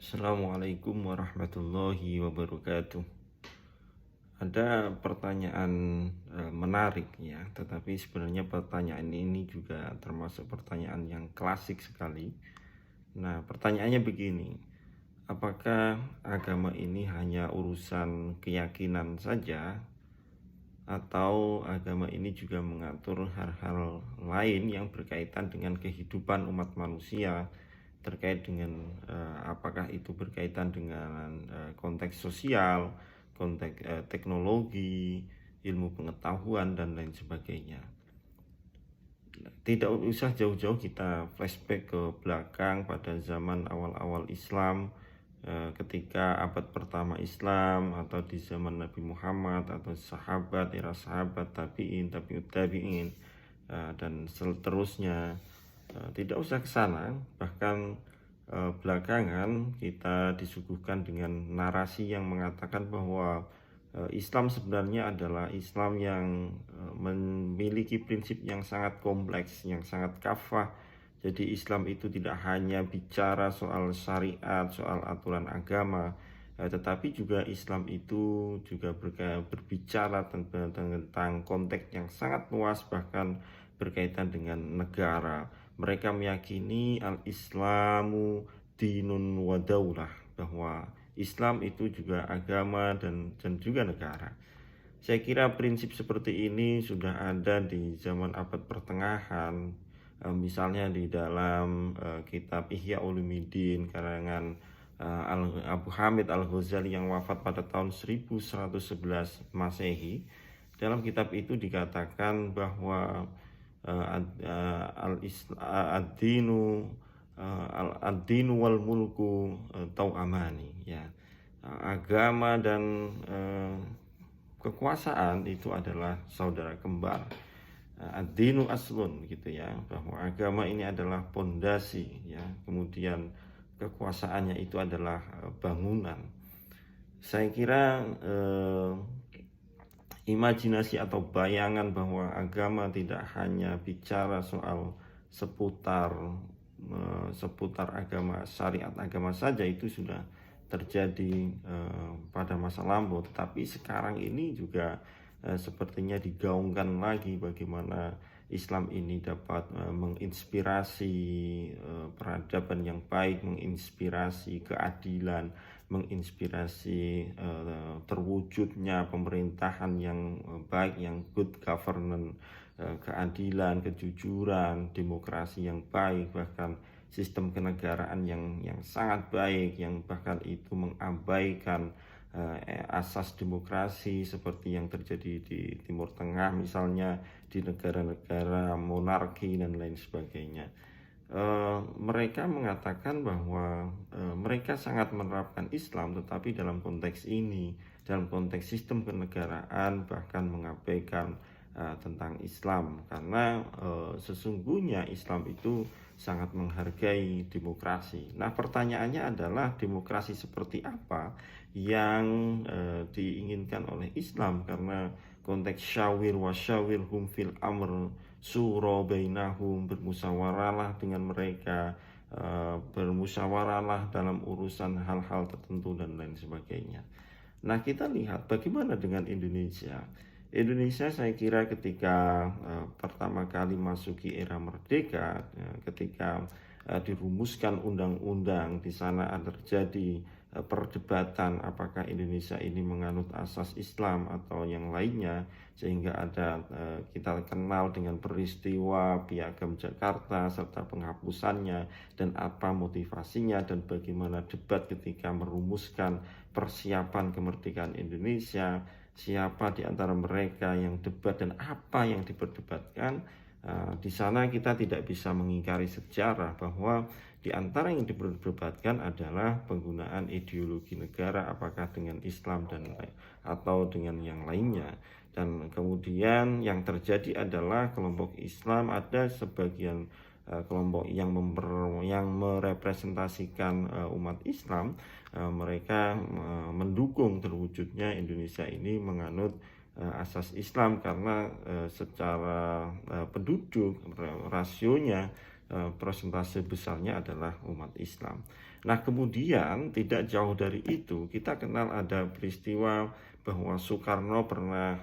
Assalamualaikum warahmatullahi wabarakatuh. Ada pertanyaan menarik ya, tetapi sebenarnya pertanyaan ini juga termasuk pertanyaan yang klasik sekali. Nah, pertanyaannya begini, apakah agama ini hanya urusan keyakinan saja, atau agama ini juga mengatur hal-hal lain yang berkaitan dengan kehidupan umat manusia, terkait dengan apakah itu berkaitan dengan konteks sosial, konteks teknologi, ilmu pengetahuan dan lain sebagainya. Tidak usah jauh-jauh kita flashback ke belakang pada zaman awal-awal Islam, ketika abad pertama Islam, atau di zaman Nabi Muhammad atau sahabat, era sahabat, tabi'in, tabi'in, dan seterusnya. Tidak usah ke sana, bahkan belakangan kita disuguhkan dengan narasi yang mengatakan bahwa Islam sebenarnya adalah Islam yang memiliki prinsip yang sangat kompleks, yang sangat kafah. Jadi Islam itu tidak hanya bicara soal syariat, soal aturan agama, tetapi juga Islam itu juga berbicara tentang konteks yang sangat luas, bahkan berkaitan dengan negara. Mereka meyakini al-Islamu dinun wa daulah, bahwa Islam itu juga agama dan juga negara. Saya kira prinsip seperti ini sudah ada di zaman abad pertengahan, misalnya di dalam kitab Ihya Ulumuddin karangan Abu Hamid Al-Ghazali yang wafat pada tahun 1111 Masehi. Dalam kitab itu dikatakan bahwa ad-dinu ad-dinu wal mulku tau'amani, ya. Agama dan kekuasaan itu adalah saudara kembar. Ad-dinu aslun, gitu ya, bahwa agama ini adalah pondasi, ya. Kemudian kekuasaannya itu adalah bangunan. Saya kira imajinasi atau bayangan bahwa agama tidak hanya bicara soal seputar agama, syariat agama saja, itu sudah terjadi pada masa lampau. Tetapi sekarang ini juga sepertinya digaungkan lagi bagaimana Islam ini dapat menginspirasi peradaban yang baik, menginspirasi keadilan, menginspirasi terwujudnya pemerintahan yang baik, yang good governance, keadilan, kejujuran, demokrasi yang baik, bahkan sistem kenegaraan yang sangat baik, yang bahkan itu mengabaikan asas demokrasi seperti yang terjadi di Timur Tengah, misalnya di negara-negara monarki dan lain sebagainya. Mereka mengatakan bahwa mereka sangat menerapkan Islam, tetapi dalam konteks ini, dalam konteks sistem kenegaraan, bahkan mengabaikan tentang Islam, karena sesungguhnya Islam itu sangat menghargai demokrasi. Nah, pertanyaannya adalah demokrasi seperti apa yang diinginkan oleh Islam, karena konteks syawir wa syawirhum fil amr, suro bainahum, bermusyawarahlah dengan mereka, bermusyawarahlah dalam urusan hal-hal tertentu dan lain sebagainya. Nah, kita lihat bagaimana dengan Indonesia. Indonesia, saya kira ketika pertama kali masuki era merdeka, ketika dirumuskan undang-undang, di sana terjadi perdebatan apakah Indonesia ini menganut asas Islam atau yang lainnya, sehingga ada kita kenal dengan peristiwa Piagam Jakarta serta penghapusannya, dan apa motivasinya, dan bagaimana debat ketika merumuskan persiapan kemerdekaan Indonesia, siapa di antara mereka yang debat dan apa yang diperdebatkan. Di sana kita tidak bisa mengingkari sejarah bahwa di antara yang diperdebatkan adalah penggunaan ideologi negara, apakah dengan Islam dan atau dengan yang lainnya. Dan kemudian yang terjadi adalah kelompok Islam, ada sebagian kelompok yang merepresentasikan umat Islam, mereka mendukung terwujudnya Indonesia ini menganut asas Islam, karena secara penduduk rasionya persentase besarnya adalah umat Islam. Nah, kemudian tidak jauh dari itu kita kenal ada peristiwa bahwa Soekarno pernah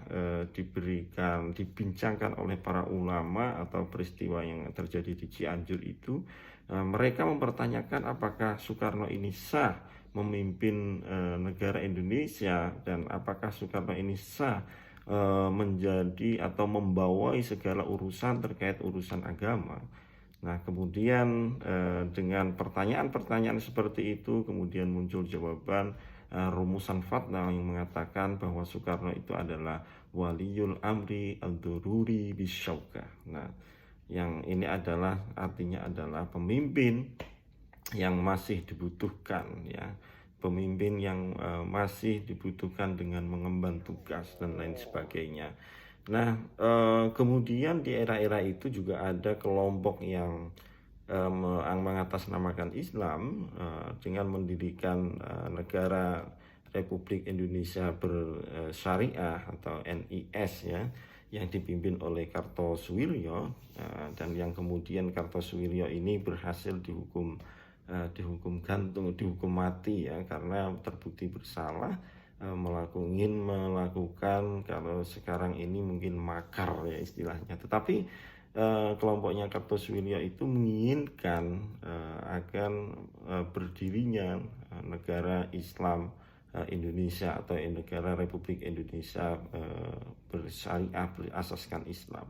dibincangkan oleh para ulama, atau peristiwa yang terjadi di Cianjur itu. Mereka mempertanyakan apakah Soekarno ini sah memimpin negara Indonesia, dan apakah Soekarno ini sah menjadi atau membawai segala urusan terkait urusan agama. Nah, kemudian dengan pertanyaan-pertanyaan seperti itu kemudian muncul jawaban rumusan fatwa yang mengatakan bahwa Soekarno itu adalah waliyul amri al-dururi bisyauka. Nah, yang ini adalah artinya adalah pemimpin yang masih dibutuhkan, ya, pemimpin yang masih dibutuhkan dengan mengemban tugas dan lain sebagainya. Nah, kemudian di era-era itu juga ada kelompok yang mengatasnamakan Islam dengan mendirikan negara Republik Indonesia Bersyariah atau NIS, ya, yang dipimpin oleh Kartosuwiryo, dan yang kemudian Kartosuwiryo ini berhasil dihukum gantung, dihukum mati, ya, karena terbukti bersalah melakukan kalau sekarang ini mungkin makar, ya, istilahnya. Tetapi kelompoknya Kartosuwiryo itu menginginkan akan berdirinya negara Islam Indonesia atau negara Republik Indonesia bersyariah, berasaskan Islam.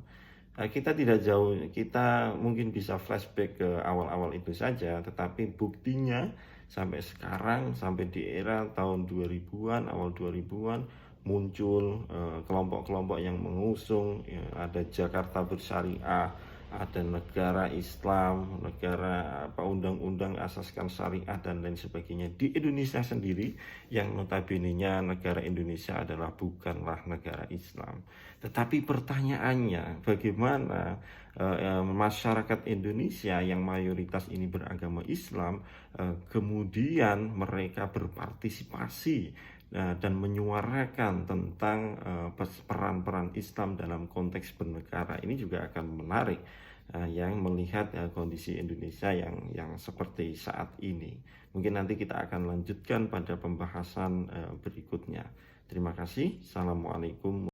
Kita tidak jauh, kita mungkin bisa flashback ke awal-awal itu saja, tetapi buktinya sampai sekarang, sampai di era tahun 2000-an, awal 2000-an, muncul kelompok-kelompok yang mengusung, ya, ada Jakarta Bersyariah, ada negara Islam, negara undang-undang asaskan syariah dan lain sebagainya di Indonesia sendiri, yang notabene-nya negara Indonesia adalah bukanlah negara Islam. Tetapi pertanyaannya, bagaimana masyarakat Indonesia yang mayoritas ini beragama Islam kemudian mereka berpartisipasi dan menyuarakan tentang peran-peran Islam dalam konteks bernegara. Ini juga akan menarik yang melihat kondisi Indonesia yang seperti saat ini. Mungkin nanti kita akan lanjutkan pada pembahasan berikutnya. Terima kasih. Assalamualaikum.